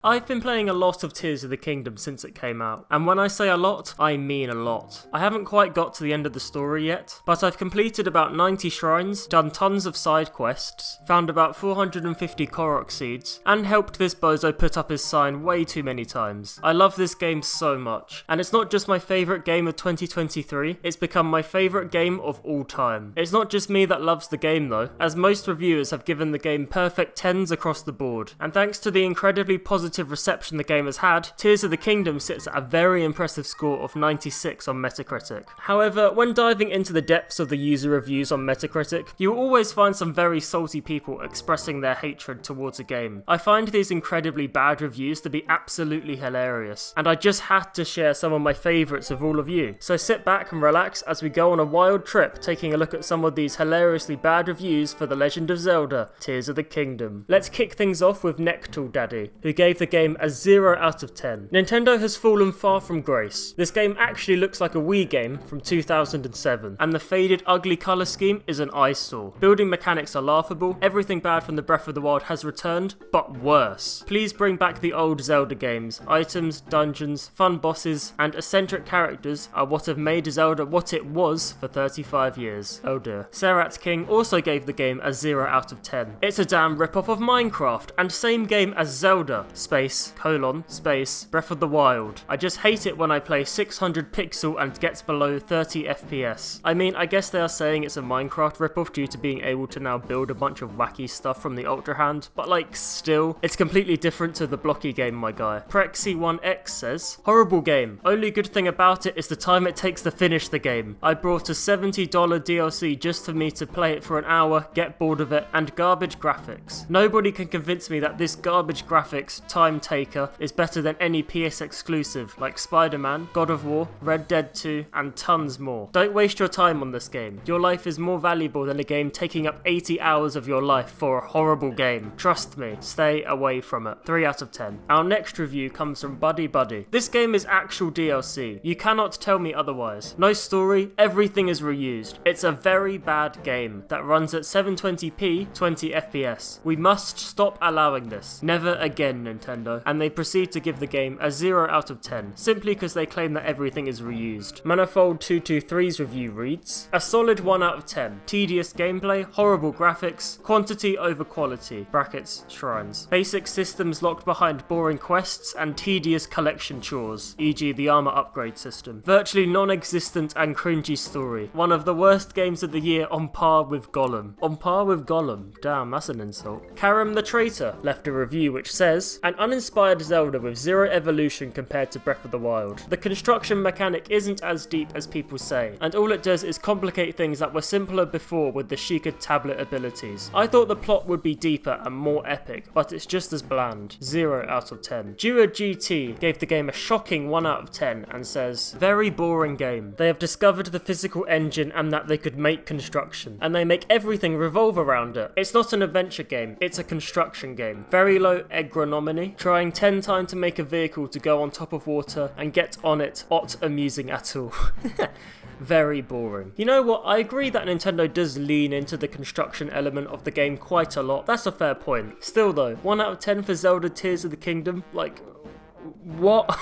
I've been playing a lot of Tears of the Kingdom since it came out, and when I say a lot, I mean a lot. I haven't quite got to the end of the story yet, but I've completed about 90 shrines, done tons of side quests, found about 450 Korok seeds, and helped this bozo put up his sign way too many times. I love this game so much, and it's not just my favourite game of 2023, it's become my favourite game of all time. It's not just me that loves the game though, as most reviewers have given the game perfect 10s across the board, and thanks to the incredibly positive reception the game has had, Tears of the Kingdom sits at a very impressive score of 96 on Metacritic. However, when diving into the depths of the user reviews on Metacritic, you will always find some very salty people expressing their hatred towards a game. I find these incredibly bad reviews to be absolutely hilarious, and I just had to share some of my favourites with all of you. So sit back and relax as we go on a wild trip taking a look at some of these hilariously bad reviews for The Legend of Zelda, Tears of the Kingdom. Let's kick things off with Nektul Daddy, who gave the game a 0 out of 10. Nintendo has fallen far from grace. This game actually looks like a Wii game from 2007, and the faded, ugly colour scheme is an eyesore. Building mechanics are laughable, everything bad from the Breath of the Wild has returned, but worse. Please bring back the old Zelda games. Items, dungeons, fun bosses, and eccentric characters are what have made Zelda what it was for 35 years. Oh dear. Serat King also gave the game a 0 out of 10. It's a damn rip-off of Minecraft, and same game as Zelda, space, Breath of the Wild. I just hate it when I play 600 pixel and gets below 30 FPS. I mean, I guess they are saying it's a Minecraft ripoff due to being able to now build a bunch of wacky stuff from the Ultra Hand, but like, still, it's completely different to the blocky game, my guy. Prexy1X says, horrible game. Only good thing about it is the time it takes to finish the game. I brought a $70 DLC just for me to play it for an hour, get bored of it, and garbage graphics. Nobody can convince me that this garbage graphics, time taker, is better than any PS exclusive like Spider-Man, God of War, Red Dead 2, and tons more. Don't waste your time on this game. Your life is more valuable than a game taking up 80 hours of your life for a horrible game. Trust me, stay away from it. 3 out of 10. Our next review comes from Buddy Buddy. This game is actual DLC. You cannot tell me otherwise. No story, everything is reused. It's a very bad game that runs at 720p, 20 FPS. We must stop allowing this. Never again, Nintendo. And they proceed to give the game a 0 out of 10, simply because they claim that everything is reused. Manifold223's review reads, a solid 1 out of 10. Tedious gameplay, horrible graphics, quantity over quality, brackets, shrines. Basic systems locked behind boring quests and tedious collection chores, e.g. the armor upgrade system. Virtually non-existent and cringy story. One of the worst games of the year on par with Gollum. On par with Gollum? Damn, that's an insult. Karam the Traitor left a review which says, an uninspired Zelda with zero evolution compared to Breath of the Wild. The construction mechanic isn't as deep as people say, and all it does is complicate things that were simpler before with the Sheikah tablet abilities. I thought the plot would be deeper and more epic, but it's just as bland. 0 out of 10. Dua GT gave the game a shocking 1 out of 10 and says, very boring game. They have discovered the physical engine and that they could make construction, and they make everything revolve around it. It's not an adventure game, it's a construction game. Very low agronomy, trying 10 times to make a vehicle to go on top of water and get on it, not amusing at all. Very boring. You know what, I agree that Nintendo does lean into the construction element of the game quite a lot. That's a fair point. Still though, 1 out of 10 for Zelda Tears of the Kingdom? Like, what?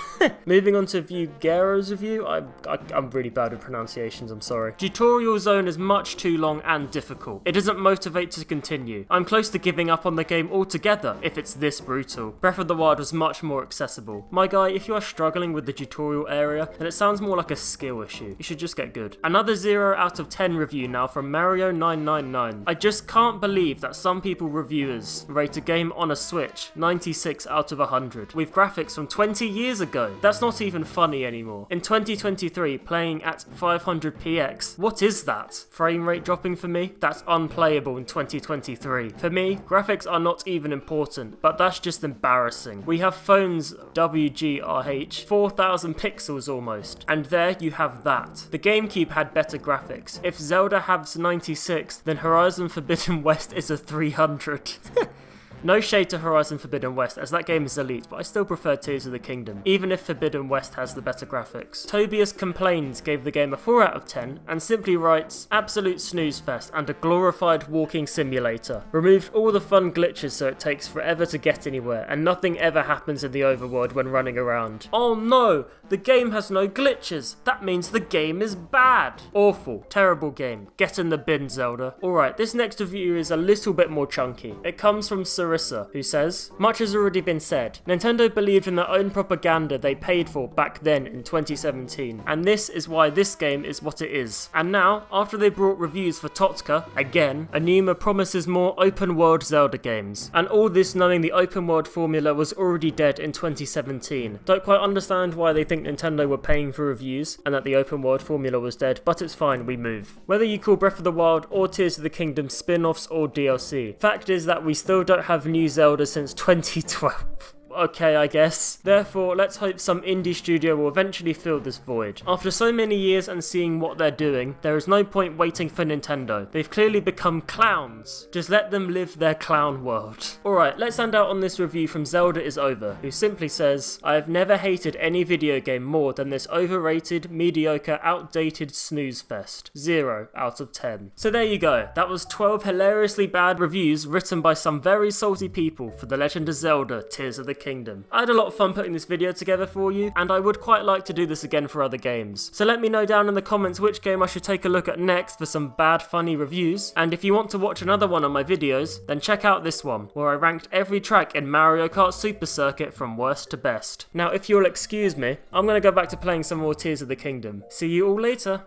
Moving on to Vugero's review. I'm really bad at pronunciations, I'm sorry. Tutorial zone is much too long and difficult. It doesn't motivate to continue. I'm close to giving up on the game altogether if it's this brutal. Breath of the Wild was much more accessible. My guy, if you are struggling with the tutorial area, then it sounds more like a skill issue. You should just get good. Another 0 out of 10 review now from Mario999. I just can't believe that some reviewers rate a game on a Switch 96 out of 100 with graphics from 20 years ago. That's not even funny anymore. In 2023, playing at 500px, what is that? Frame rate dropping for me? That's unplayable in 2023. For me, graphics are not even important, but that's just embarrassing. We have phones WGRH, 4000 pixels almost, and there you have that. The GameCube had better graphics. If Zelda has 96, then Horizon Forbidden West is a 300. No shade to Horizon Forbidden West, as that game is elite, but I still prefer Tears of the Kingdom, even if Forbidden West has the better graphics. Tobias Complains gave the game a 4 out of 10, and simply writes, absolute snooze fest and a glorified walking simulator. Removed all the fun glitches so it takes forever to get anywhere, and nothing ever happens in the overworld when running around. Oh no! The game has no glitches! That means the game is bad! Awful. Terrible game. Get in the bin, Zelda. Alright, this next review is a little bit more chunky. It comes from Sarissa, who says, much has already been said. Nintendo believed in their own propaganda they paid for back then in 2017, and this is why this game is what it is. And now, after they brought reviews for Totka, again, Anuma promises more open world Zelda games. And all this knowing the open world formula was already dead in 2017. Don't quite understand why they think Nintendo were paying for reviews and that the open world formula was dead, but it's fine, we move. Whether you call Breath of the Wild or Tears of the Kingdom spin-offs or DLC, fact is that we still don't have new Zelda since 2012. Okay, I guess. Therefore, let's hope some indie studio will eventually fill this void. After so many years and seeing what they're doing, there is no point waiting for Nintendo. They've clearly become clowns. Just let them live their clown world. Alright, let's end out on this review from Zelda Is Over, who simply says, I have never hated any video game more than this overrated, mediocre, outdated snooze fest. 0 out of 10. So there you go. That was 12 hilariously bad reviews written by some very salty people for The Legend of Zelda Tears of the Kingdom. I had a lot of fun putting this video together for you, and I would quite like to do this again for other games. So let me know down in the comments which game I should take a look at next for some bad funny reviews, and if you want to watch another one of my videos, then check out this one, where I ranked every track in Mario Kart Super Circuit from worst to best. Now if you'll excuse me, I'm going to go back to playing some more Tears of the Kingdom. See you all later!